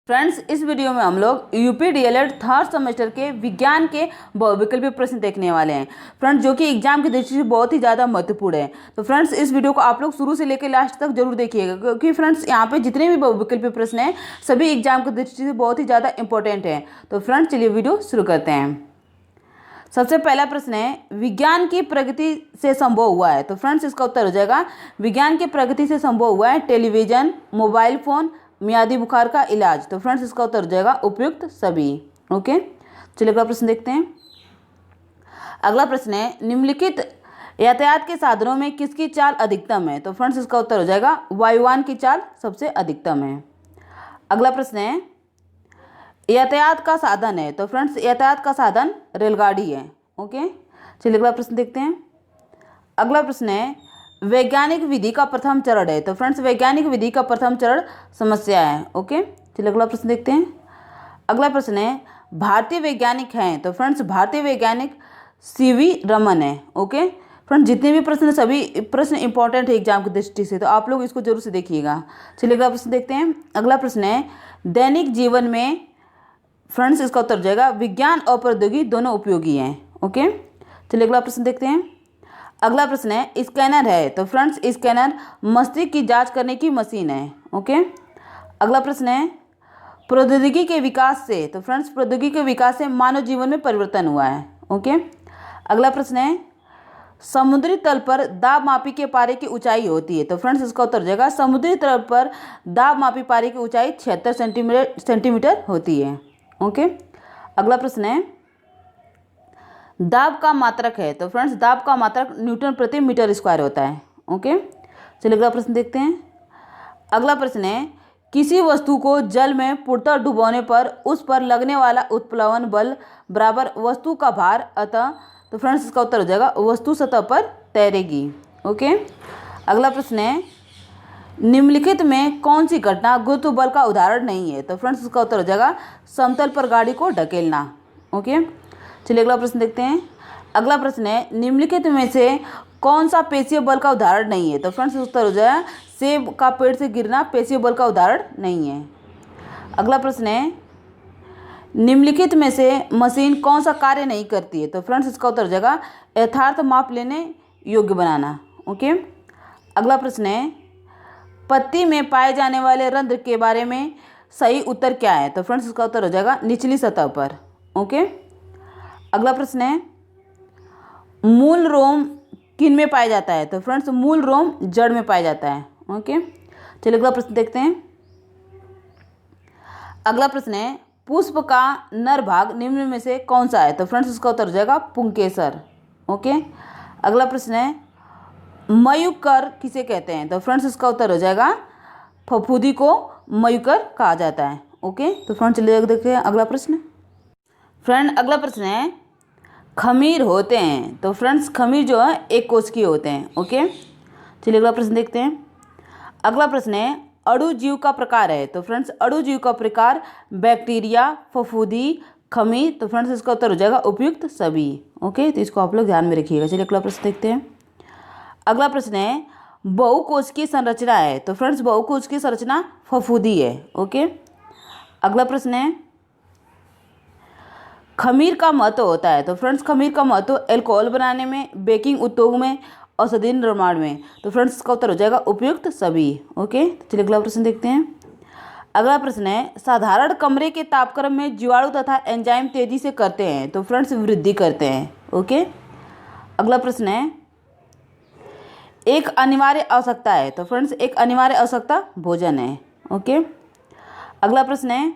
Friends, इस video में हम लोग यूपी डीएलएड थर्ड सेमेस्टर के विज्ञान के बहुविकल्पी प्रश्न देखने वाले हैं फ्रेंड्स, जो कि एग्जाम की दृष्टि से बहुत ही ज़्यादा महत्वपूर्ण है। तो फ्रेंड्स, इस वीडियो को आप लोग शुरू से लेकर लास्ट तक जरूर देखिएगा, क्योंकि फ्रेंड्स यहाँ पे जितने भी बहुविकल्पी प्रश्न हैं सभी एग्जाम की दृष्टि से बहुत ही ज़्यादा इंपॉर्टेंट हैं। तो फ्रेंड्स, चलिए वीडियो शुरू करते हैं। सबसे पहला प्रश्न है, विज्ञान की प्रगति से संभव हुआ है। तो फ्रेंड्स, इसका उत्तर हो जाएगा विज्ञान की प्रगति से संभव हुआ है टेलीविजन, मोबाइल फोन, मियादी बुखार का इलाज। तो फ्रेंड्स, इसका उत्तर हो जाएगा उपयुक्त सभी। ओके, चलिए अगला प्रश्न देखते हैं। अगला प्रश्न है, निम्नलिखित यातायात के साधनों में किसकी चाल अधिकतम है। तो फ्रेंड्स, इसका उत्तर हो जाएगा वायुयान की चाल सबसे अधिकतम है। अगला प्रश्न है, यातायात का साधन है। तो फ्रेंड्स, यातायात का साधन रेलगाड़ी है। ओके, चलिए अगला प्रश्न देखते हैं। अगला प्रश्न है, वैज्ञानिक विधि का प्रथम चरण है। तो फ्रेंड्स, वैज्ञानिक विधि का प्रथम चरण समस्या है। ओके, चलिए अगला प्रश्न देखते हैं। अगला प्रश्न है, भारतीय वैज्ञानिक हैं। तो फ्रेंड्स, भारतीय वैज्ञानिक सीवी रमन है। ओके फ्रेंड्स, जितने भी प्रश्न सभी प्रश्न इंपॉर्टेंट है एग्जाम की दृष्टि से, तो आप लोग इसको जरूर से देखिएगा। चलिए अगला प्रश्न देखते हैं। अगला प्रश्न है, दैनिक जीवन में फ्रेंड्स, इसका उत्तर हो जाएगा विज्ञान और प्रौद्योगिकी दोनों उपयोगी हैं। ओके, चलिए अगला प्रश्न देखते हैं। अगला प्रश्न है, स्कैनर है। तो फ्रेंड्स, स्कैनर मस्तिष्क की जांच करने की मशीन है। ओके, अगला प्रश्न है, प्रौद्योगिकी के विकास से। तो फ्रेंड्स, प्रौद्योगिकी के विकास से मानव जीवन में परिवर्तन हुआ है। ओके, अगला प्रश्न है, समुद्री तल पर दाब मापी के पारे की ऊंचाई होती है। तो फ्रेंड्स, इसका उत्तर हो जाएगा समुद्री तल पर दाब मापी पारे की ऊंचाई 76 सेंटीमीटर होती है। ओके, अगला प्रश्न है, दाब का मात्रक है। तो फ्रेंड्स, दाब का मात्रक न्यूटन प्रति मीटर स्क्वायर होता है। ओके, चलिए अगला प्रश्न देखते हैं। अगला प्रश्न है, किसी वस्तु को जल में पूर्णतः डुबोने पर उस पर लगने वाला उत्प्लवन बल बराबर वस्तु का भार, अतः। तो फ्रेंड्स, इसका उत्तर हो जाएगा वस्तु सतह पर तैरेगी। ओके, अगला प्रश्न है, निम्नलिखित में कौन सी घटना गुरुत्व बल का उदाहरण नहीं है। तो फ्रेंड्स, इसका उत्तर हो जाएगा समतल पर गाड़ी को ढकेलना। ओके, चलिए अगला प्रश्न देखते हैं। अगला प्रश्न है, निम्नलिखित में से कौन सा पेशीय बल का उदाहरण नहीं है। तो फ्रेंड्स, उत्तर हो जाएगा सेब का पेड़ से गिरना पेशीय बल का उदाहरण नहीं है। अगला प्रश्न है, निम्नलिखित में से मशीन कौन सा कार्य नहीं करती है। तो फ्रेंड्स, इसका उत्तर हो जाएगा यथार्थ माप लेने योग्य बनाना। ओके, अगला प्रश्न है, पत्ती में पाए जाने वाले रंध्र के बारे में सही उत्तर क्या है। तो फ्रेंड्स, इसका उत्तर हो जाएगा निचली सतह पर। ओके, अगला प्रश्न है, मूल रोम किन में पाया जाता है। तो फ्रेंड्स, मूल रोम जड़ में पाया जाता है। ओके, चलिए अगला प्रश्न देखते हैं। अगला प्रश्न है, पुष्प का नर भाग निम्न में से कौन सा है। तो फ्रेंड्स, इसका उत्तर हो जाएगा पुंकेसर। ओके, अगला प्रश्न है, मयूकर किसे कहते हैं। तो फ्रेंड्स, इसका उत्तर हो जाएगा फफूंदी को मयूकर कहा जाता है। ओके, तो फ्रेंड्स चलिए देखते हैं अगला प्रश्न। फ्रेंड, अगला प्रश्न है, खमीर होते हैं। तो फ्रेंड्स, खमीर जो है एक कोशिकीय होते हैं। ओके, चलिए अगला प्रश्न देखते हैं। अगला प्रश्न है, अणुजीव का प्रकार है। तो फ्रेंड्स, अणुजीव का प्रकार बैक्टीरिया, फफूंदी, खमीर। तो फ्रेंड्स, इसका उत्तर हो जाएगा उपयुक्त सभी। ओके, तो इसको आप लोग ध्यान में रखिएगा। चलिए अगला प्रश्न देखते हैं। अगला प्रश्न है, बहुकोशिकीय संरचना है। तो फ्रेंड्स, बहुकोशिकीय संरचना फफूंदी है। ओके, अगला प्रश्न है, खमीर का महत्व होता है। तो फ्रेंड्स, खमीर का महत्व अल्कोहल बनाने में, बेकिंग उद्योग में, औषधि निर्माण में। तो फ्रेंड्स, इसका उत्तर हो जाएगा उपयुक्त सभी। ओके, चलिए अगला प्रश्न देखते हैं। अगला प्रश्न है, साधारण कमरे के तापक्रम में जीवाणु तथा एंजाइम तेजी से करते हैं। तो फ्रेंड्स, वृद्धि करते हैं। ओके, अगला प्रश्न है, एक अनिवार्य आवश्यकता है। तो फ्रेंड्स, एक अनिवार्य आवश्यकता भोजन है। ओके, अगला प्रश्न है,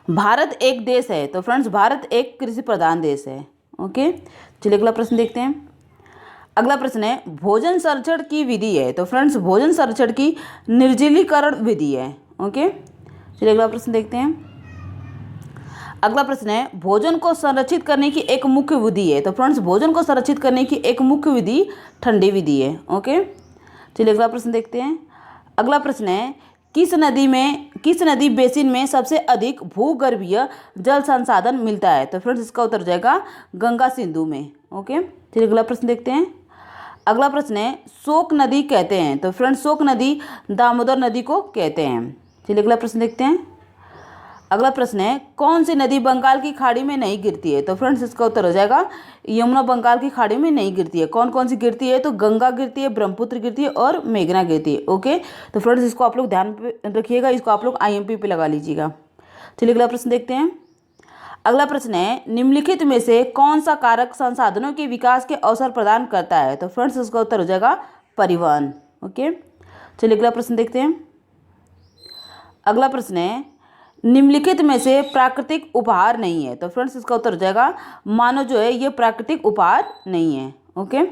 भारत एक देश है। तो फ्रेंड्स, भारत एक कृषि प्रधान देश है। ओके, चलिए अगला प्रश्न देखते हैं। अगला प्रश्न है, भोजन संरक्षण की विधि है। तो फ्रेंड्स, भोजन संरक्षण की निर्जलीकरण विधि है। ओके, चलिए अगला प्रश्न देखते हैं। अगला प्रश्न है, भोजन को संरक्षित करने की एक मुख्य विधि है। तो फ्रेंड्स, भोजन को संरक्षित करने की एक मुख्य विधि ठंडी विधि है। ओके, चलिए अगला प्रश्न देखते हैं। अगला प्रश्न है, किस नदी बेसिन में सबसे अधिक भूगर्भीय जल संसाधन मिलता है। तो फ्रेंड्स, इसका उत्तर हो जाएगा गंगा सिंधु में। ओके, चलिए अगला प्रश्न देखते हैं। अगला प्रश्न है, शोक नदी कहते हैं। तो फ्रेंड्स, शोक नदी दामोदर नदी को कहते हैं। चलिए अगला प्रश्न देखते हैं। अगला प्रश्न है, कौन सी नदी बंगाल की खाड़ी में नहीं गिरती है? तो फ्रेंड्स इसका उत्तर हो जाएगा यमुना बंगाल की खाड़ी में नहीं गिरती है। कौन कौन सी गिरती है? तो गंगा गिरती है, ब्रह्मपुत्र गिरती है और मेघना गिरती है। ओके, तो फ्रेंड्स इसको आप लोग ध्यान पे रखिएगा, इसको आप लोग IMP पे लगा लीजिएगा। चलिए अगला प्रश्न देखते हैं। अगला प्रश्न है, निम्नलिखित में से कौन सा कारक संसाधनों के विकास के अवसर प्रदान करता है? तो फ्रेंड्स इसका उत्तर हो जाएगा परिवहन। ओके, चलिए अगला प्रश्न देखते हैं। अगला प्रश्न है, निम्नलिखित में से प्राकृतिक उपहार नहीं है? तो फ्रेंड्स इसका उत्तर हो जाएगा मानव जो है ये प्राकृतिक उपहार नहीं है। ओके,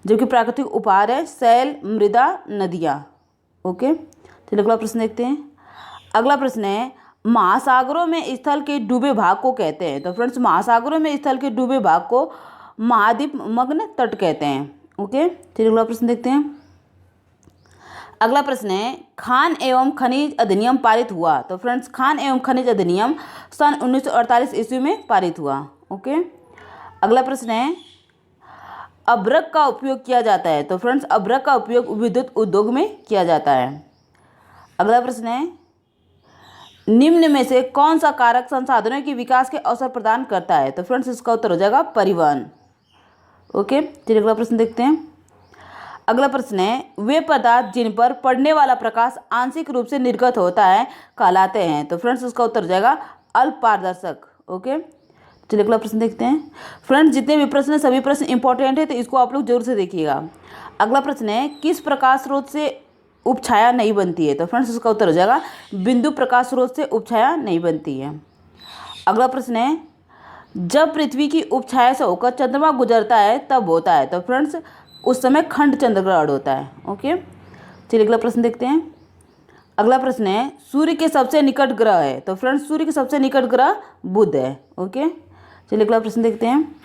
जबकि प्राकृतिक उपहार है शैल, मृदा, नदियाँ। ओके, चलिए अगला प्रश्न देखते हैं। अगला प्रश्न है, महासागरों में स्थल के डूबे भाग को कहते हैं? तो फ्रेंड्स महासागरों में स्थल के डूबे भाग को महाद्वीप मग्न तट कहते हैं। ओके, चलिए अगला प्रश्न देखते हैं। अगला प्रश्न है, खान एवं खनिज अधिनियम पारित हुआ? तो फ्रेंड्स खान एवं खनिज अधिनियम सन 1948 ईस्वी में पारित हुआ। ओके, अगला प्रश्न है, अभ्रक का उपयोग किया जाता है? तो फ्रेंड्स अभ्रक का उपयोग विद्युत उद्योग में किया जाता है। अगला प्रश्न है, निम्न में से कौन सा कारक संसाधनों के विकास के अवसर प्रदान करता है? तो फ्रेंड्स इसका उत्तर हो जाएगा परिवहन। ओके, चलिए अगला प्रश्न देखते हैं। अगला प्रश्न है, वे पदार्थ जिन पर पड़ने वाला प्रकाश आंशिक रूप से निर्गत होता है कहलाते हैं? तो फ्रेंड्स इसका उत्तर हो जाएगा अल्पपारदर्शक। ओके, चलिए अगला प्रश्न देखते हैं। फ्रेंड्स जितने भी प्रश्न हैं सभी प्रश्न इंपॉर्टेंट है, तो इसको आप लोग जरूर से देखिएगा। अगला प्रश्न है, किस प्रकाश स्रोत से उपछाया नहीं बनती है? तो फ्रेंड्स इसका उत्तर हो जाएगा बिंदु प्रकाश स्रोत से उपछाया नहीं बनती है। अगला प्रश्न है, जब पृथ्वी की उपछाया से होकर चंद्रमा गुजरता है तब होता है? तो फ्रेंड्स उस समय खंड चंद्रग्रहण होता है। ओके, चलिए अगला प्रश्न देखते हैं। अगला प्रश्न है, सूर्य के सबसे निकट ग्रह है? तो फ्रेंड्स सूर्य के सबसे निकट ग्रह बुध है। ओके, चलिए अगला प्रश्न देखते हैं।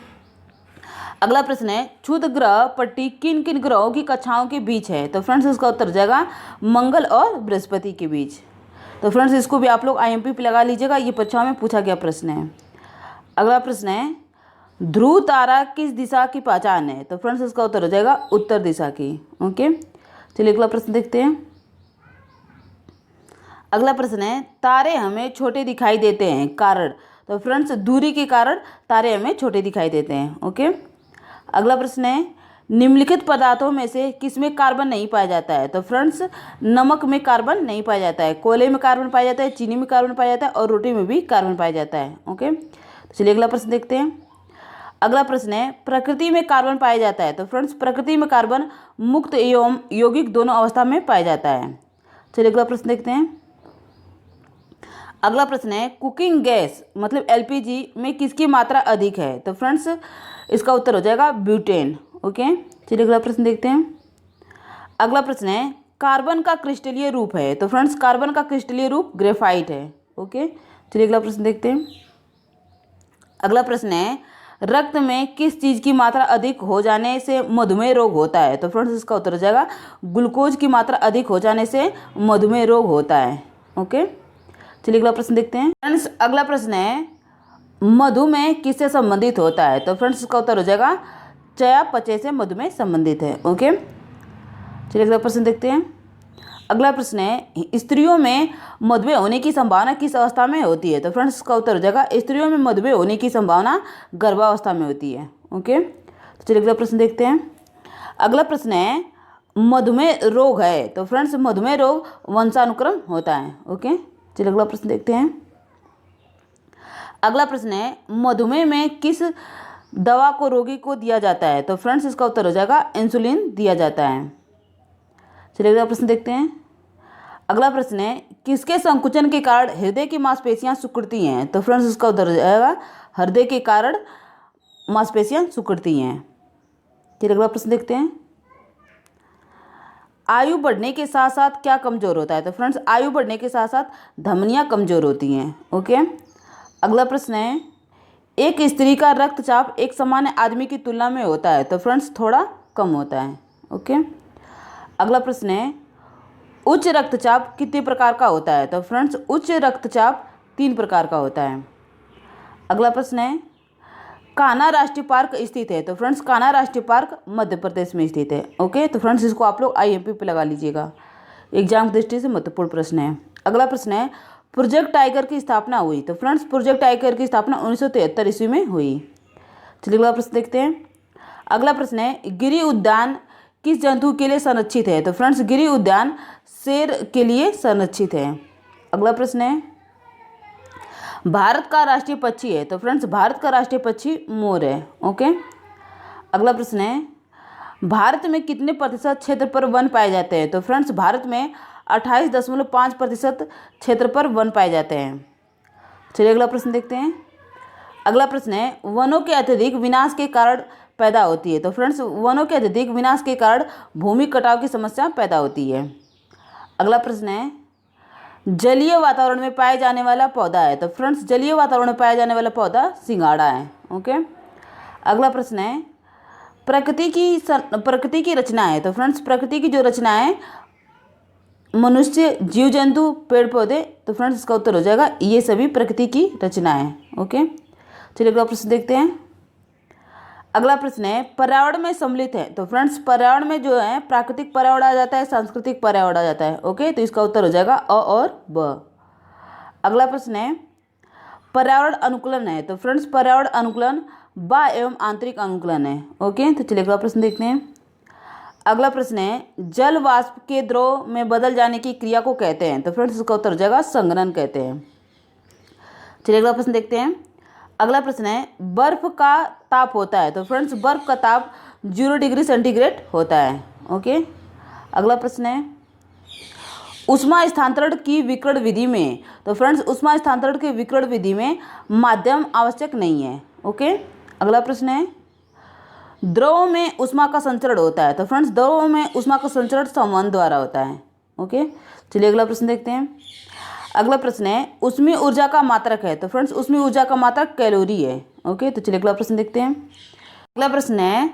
अगला प्रश्न है, क्षुद्र ग्रह पट्टी किन किन ग्रहों की कक्षाओं के बीच है? तो फ्रेंड्स इसका उत्तर हो जाएगा मंगल और बृहस्पति के बीच। तो फ्रेंड्स इसको भी आप लोग IMP पे लगा लीजिएगा, ये परीक्षाओं में पूछा गया प्रश्न है। अगला प्रश्न है, ध्रुव तारा किस दिशा की पहचान है? तो फ्रेंड्स इसका उत्तर हो जाएगा उत्तर दिशा की। ओके, चलिए अगला प्रश्न देखते हैं। अगला प्रश्न है, तारे हमें छोटे दिखाई देते हैं कारण? तो फ्रेंड्स दूरी के कारण तारे हमें छोटे दिखाई देते हैं। ओके, अगला प्रश्न है, निम्नलिखित पदार्थों में से किसमें कार्बन नहीं पाया जाता है? तो फ्रेंड्स नमक में कार्बन नहीं पाया जाता है, कोयले में कार्बन पाया जाता है, चीनी में कार्बन पाया जाता है और रोटी में भी कार्बन पाया जाता है। ओके, तो चलिए अगला प्रश्न देखते हैं। अगला प्रश्न है, प्रकृति में कार्बन पाया जाता है? तो फ्रेंड्स प्रकृति में कार्बन मुक्त एवं यौगिक दोनों अवस्था में पाया जाता है। चलिए अगला प्रश्न देखते हैं। अगला प्रश्न है, कुकिंग गैस मतलब LPG में किसकी मात्रा अधिक है? तो फ्रेंड्स इसका उत्तर हो जाएगा ब्यूटेन। ओके, चलिए अगला प्रश्न देखते हैं। अगला प्रश्न है, कार्बन का क्रिस्टलीय रूप है? तो फ्रेंड्स कार्बन का क्रिस्टलीय रूप ग्रेफाइट है। ओके, चलिए अगला प्रश्न देखते हैं। अगला प्रश्न है, रक्त में किस चीज़ की मात्रा अधिक हो जाने से मधुमेह रोग होता है? तो फ्रेंड्स इसका उत्तर हो जाएगा ग्लूकोज की मात्रा अधिक हो जाने से मधुमेह रोग होता है। ओके, चलिए अगला प्रश्न देखते हैं। फ्रेंड्स अगला प्रश्न है, मधुमेह किससे संबंधित होता है? तो फ्रेंड्स इसका उत्तर हो जाएगा चयापचय से मधुमेह संबंधित है। ओके, चलिए अगला प्रश्न देखते हैं। अगला प्रश्न है, स्त्रियों में मधुमेह होने की संभावना किस अवस्था में होती है? तो फ्रेंड्स इसका उत्तर हो जाएगा स्त्रियों में मधुमेह होने की संभावना गर्भावस्था में होती है। ओके, तो चलिए अगला प्रश्न देखते हैं। अगला प्रश्न है, मधुमेह रोग है? तो फ्रेंड्स मधुमेह रोग वंशानुक्रम होता है। ओके, चलिए अगला प्रश्न देखते हैं। अगला प्रश्न है, मधुमेह में किस दवा को रोगी को दिया जाता है? तो फ्रेंड्स इसका उत्तर हो जाएगा इंसुलिन दिया जाता है। चलिए अगला प्रश्न देखते हैं। अगला प्रश्न है, किसके संकुचन के कारण हृदय की मांसपेशियां सिकुड़ती हैं? तो फ्रेंड्स इसका उत्तर हो जाएगा हृदय के कारण मांसपेशियां सिकुड़ती हैं। चलिए अगला प्रश्न देखते हैं। आयु बढ़ने के साथ साथ क्या कमजोर होता है? तो फ्रेंड्स आयु बढ़ने के साथ साथ धमनियां कमजोर होती हैं। ओके, अगला प्रश्न है, एक स्त्री का रक्तचाप एक सामान्य आदमी की तुलना में होता है? तो फ्रेंड्स थोड़ा कम होता है। ओके, अगला प्रश्न है, उच्च रक्तचाप कितने प्रकार का होता है? तो फ्रेंड्स उच्च रक्तचाप 3 प्रकार का होता है। अगला प्रश्न है, कान्हा राष्ट्रीय पार्क स्थित है? तो फ्रेंड्स कान्हा राष्ट्रीय पार्क मध्य प्रदेश में स्थित है। ओके, तो फ्रेंड्स इसको आप लोग IMP पे लगा लीजिएगा, एग्जाम की दृष्टि से महत्वपूर्ण प्रश्न है। अगला प्रश्न है, प्रोजेक्ट टाइगर की स्थापना हुई? तो फ्रेंड्स प्रोजेक्ट टाइगर की स्थापना 1973 ईस्वी में हुई। चलिए अगला प्रश्न देखते हैं। अगला प्रश्न है, गिरी उद्यान किस जंतु के लिए संरक्षित है? तो फ्रेंड्स गिरी उद्यान शेर के लिए संरक्षित है। अगला प्रश्न है, भारत का राष्ट्रीय पक्षी है? तो फ्रेंड्स भारत का राष्ट्रीय पक्षी मोर है। ओके। अगला प्रश्न है, भारत में कितने प्रतिशत क्षेत्र पर वन पाए जाते हैं? तो फ्रेंड्स भारत में 28.5% क्षेत्र पर वन पाए जाते हैं। चलिए अगला प्रश्न देखते हैं। अगला प्रश्न है, वनों के अत्यधिक विनाश के कारण पैदा होती है? तो फ्रेंड्स वनों के अत्यधिक विनाश के कारण भूमि कटाव की समस्या पैदा होती है। अगला प्रश्न है, जलीय वातावरण में पाए जाने वाला पौधा है? तो फ्रेंड्स जलीय वातावरण में पाया जाने वाला पौधा सिंघाड़ा है। ओके। अगला प्रश्न है, प्रकृति की रचना है? तो फ्रेंड्स प्रकृति की जो रचना है, मनुष्य, जीव जंतु, पेड़ पौधे, तो फ्रेंड्स इसका उत्तर हो जाएगा ये सभी प्रकृति की रचना है। ओके। चलिए अगला प्रश्न देखते हैं। अगला प्रश्न है, पर्यावरण में सम्मिलित है? तो फ्रेंड्स पर्यावरण में जो है प्राकृतिक पर्यावरण आ जाता है, सांस्कृतिक पर्यावरण आ जाता है। ओके, तो इसका उत्तर हो जाएगा अ और ब। अगला प्रश्न है, पर्यावरण अनुकूलन है? तो फ्रेंड्स पर्यावरण अनुकूलन बाह्य एवं आंतरिक अनुकूलन है। ओके, तो चलिए अगला प्रश्न देखते हैं। अगला प्रश्न है, जल वाष्प के द्रव में बदल जाने की क्रिया को कहते हैं? तो फ्रेंड्स इसका उत्तर हो जाएगा संघनन कहते हैं। चलिए अगला प्रश्न देखते हैं। अगला प्रश्न है, बर्फ का ताप होता है? तो फ्रेंड्स बर्फ का ताप 0 डिग्री सेंटीग्रेड होता है। ओके। अगला प्रश्न है, ऊष्मा स्थानांतरण की विकिरण विधि में? तो फ्रेंड्स ऊष्मा स्थानांतरण की विकिरण विधि में माध्यम आवश्यक नहीं है। ओके। अगला प्रश्न है, द्रव में ऊष्मा का संचरण होता है? तो फ्रेंड्स द्रव में ऊष्मा का संचरण संवहन द्वारा होता है। ओके। चलिए अगला प्रश्न देखते हैं। अगला प्रश्न है, ऊष्मीय ऊर्जा का मात्रक है? तो फ्रेंड्स ऊष्मीय ऊर्जा का मात्रक कैलोरी है। ओके, तो चलिए अगला प्रश्न देखते हैं। अगला प्रश्न है,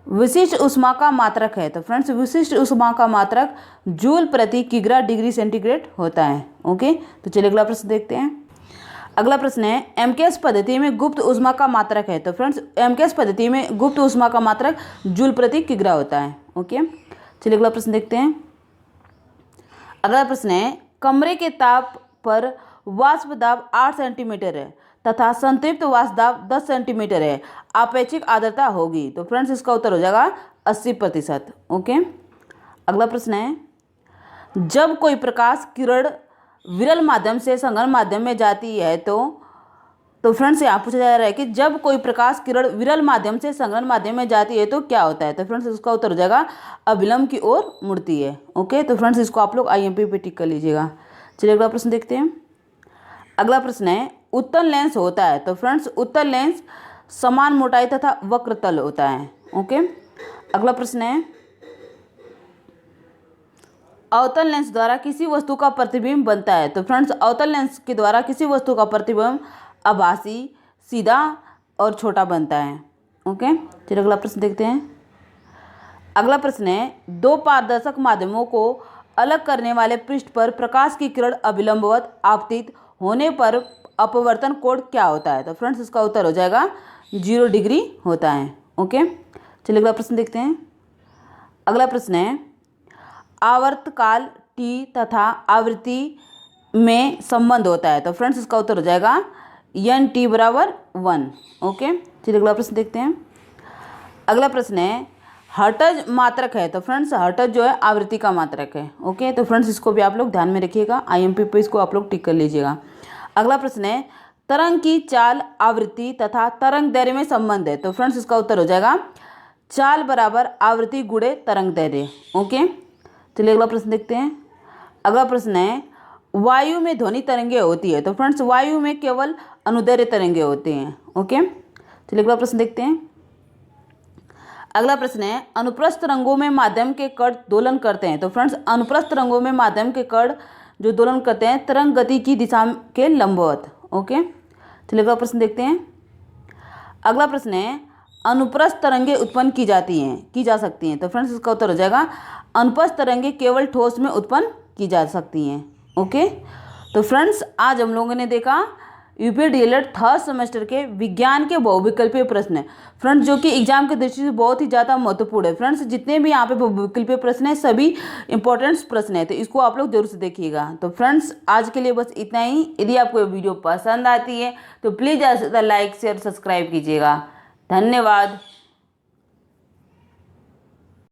विशिष्ट ऊष्मा का मात्रक है? तो फ्रेंड्स विशिष्ट ऊष्मा का मात्रक जूल प्रति किग्रा डिग्री सेंटीग्रेड होता है। ओके, तो चलिए अगला प्रश्न देखते हैं। अगला प्रश्न है, एमकेएस पद्धति में गुप्त ऊष्मा का मात्रक है? तो फ्रेंड्स एमकेएस पद्धति में गुप्त ऊष्मा का मात्रक जूल प्रति किग्रा होता है। ओके, चलिए अगला प्रश्न देखते हैं। अगला प्रश्न है, कमरे के ताप पर वाष्प दाब 8 सेंटीमीटर है तथा संतृप्त वाष्प दाब 10 सेंटीमीटर है, आपेक्षिक आर्द्रता होगी? तो फ्रेंड्स इसका उत्तर हो जाएगा 80%। ओके। अगला प्रश्न है, जब कोई प्रकाश किरण विरल माध्यम से संघनन माध्यम में जाती है तो फ्रेंड्स यहाँ पूछा जा रहा है कि जब कोई प्रकाश किरण विरल माध्यम से संघनन माध्यम में जाती है तो क्या होता है? तो फ्रेंड्स इसका उत्तर हो जाएगा अभिलंब की ओर मुड़ती है। ओके, तो फ्रेंड्स इसको आप लोग IMP पे टिक कर लीजिएगा। चलिए अगला प्रश्न देखते हैं। अगला प्रश्न है, उत्तल लेंस होता है? तो फ्रेंड्स उत्तल लेंस समान मोटाई तथा वक्र तल होता है। ओके। अगला प्रश्न है, अवतल लेंस द्वारा किसी वस्तु का प्रतिबिंब बनता है? तो फ्रेंड्स अवतल लेंस के द्वारा किसी वस्तु का प्रतिबिंब आभासी, सीधा और छोटा बनता है। ओके, चलिए अगला प्रश्न देखते हैं। अगला प्रश्न है, दो पारदर्शक माध्यमों को अलग करने वाले पृष्ठ पर प्रकाश की किरण अभिलंबवत आपतित होने पर अपवर्तन कोण क्या होता है? तो फ्रेंड्स इसका उत्तर हो जाएगा 0 डिग्री होता है। ओके, चलिए अगला प्रश्न देखते हैं। अगला प्रश्न है, आवर्तकाल T तथा आवृत्ति में संबंध होता है? तो फ्रेंड्स इसका उत्तर हो जाएगा NT बराबर 1। ओके, चलिए अगला प्रश्न देखते हैं। अगला प्रश्न है, हर्ट्ज मात्रक है? तो फ्रेंड्स हर्ट्ज जो है आवृत्ति का मात्रक है। ओके, तो फ्रेंड्स इसको भी आप लोग ध्यान में रखिएगा, IMP पे इसको आप लोग टिक कर लीजिएगा। अगला प्रश्न है, तरंग की चाल, आवृत्ति तथा तरंग दैर्ध्य में संबंध है? तो फ्रेंड्स इसका उत्तर हो जाएगा चाल बराबर आवृत्ति गुणे तरंग दैर्ध्य। ओके, चलिए अगला प्रश्न देखते हैं। अगला प्रश्न है, वायु में ध्वनि तरंगे होती है? तो फ्रेंड्स वायु में केवल अनुदैर्ध्य तरंगे होते हैं। ओके, चलिए अगला प्रश्न देखते हैं। अगला प्रश्न है, अनुप्रस्थ तरंगों में माध्यम के कण दोलन करते हैं? तो फ्रेंड्स अनुप्रस्थ तरंगों में माध्यम के कण जो दोलन करते हैं तरंग गति की दिशा के लंबवत। ओके, चलिए अगला प्रश्न देखते हैं। अगला प्रश्न है, अनुप्रस्थ तरंगे उत्पन्न की जा सकती हैं? तो फ्रेंड्स इसका उत्तर हो जाएगा अनुप्रस्थ तरंगे केवल ठोस में उत्पन्न की जा सकती हैं। ओके, तो फ्रेंड्स आज हम लोगों ने देखा यूपी डीएलएड थर्ड सेमेस्टर के विज्ञान के बहुविकल्पीय प्रश्न है फ्रेंड्स, जो कि एग्जाम की दृष्टि से बहुत ही ज़्यादा महत्वपूर्ण है। फ्रेंड्स, जितने भी यहाँ पे बहुविकल्पीय प्रश्न है सभी इंपॉर्टेंट प्रश्न है, तो इसको आप लोग जरूर से देखिएगा। तो फ्रेंड्स, आज के लिए बस इतना ही। यदि आपको ये वीडियो पसंद आती है तो प्लीज़ ज़्यादा से ज़्यादा लाइक शेयर सब्सक्राइब कीजिएगा। धन्यवाद।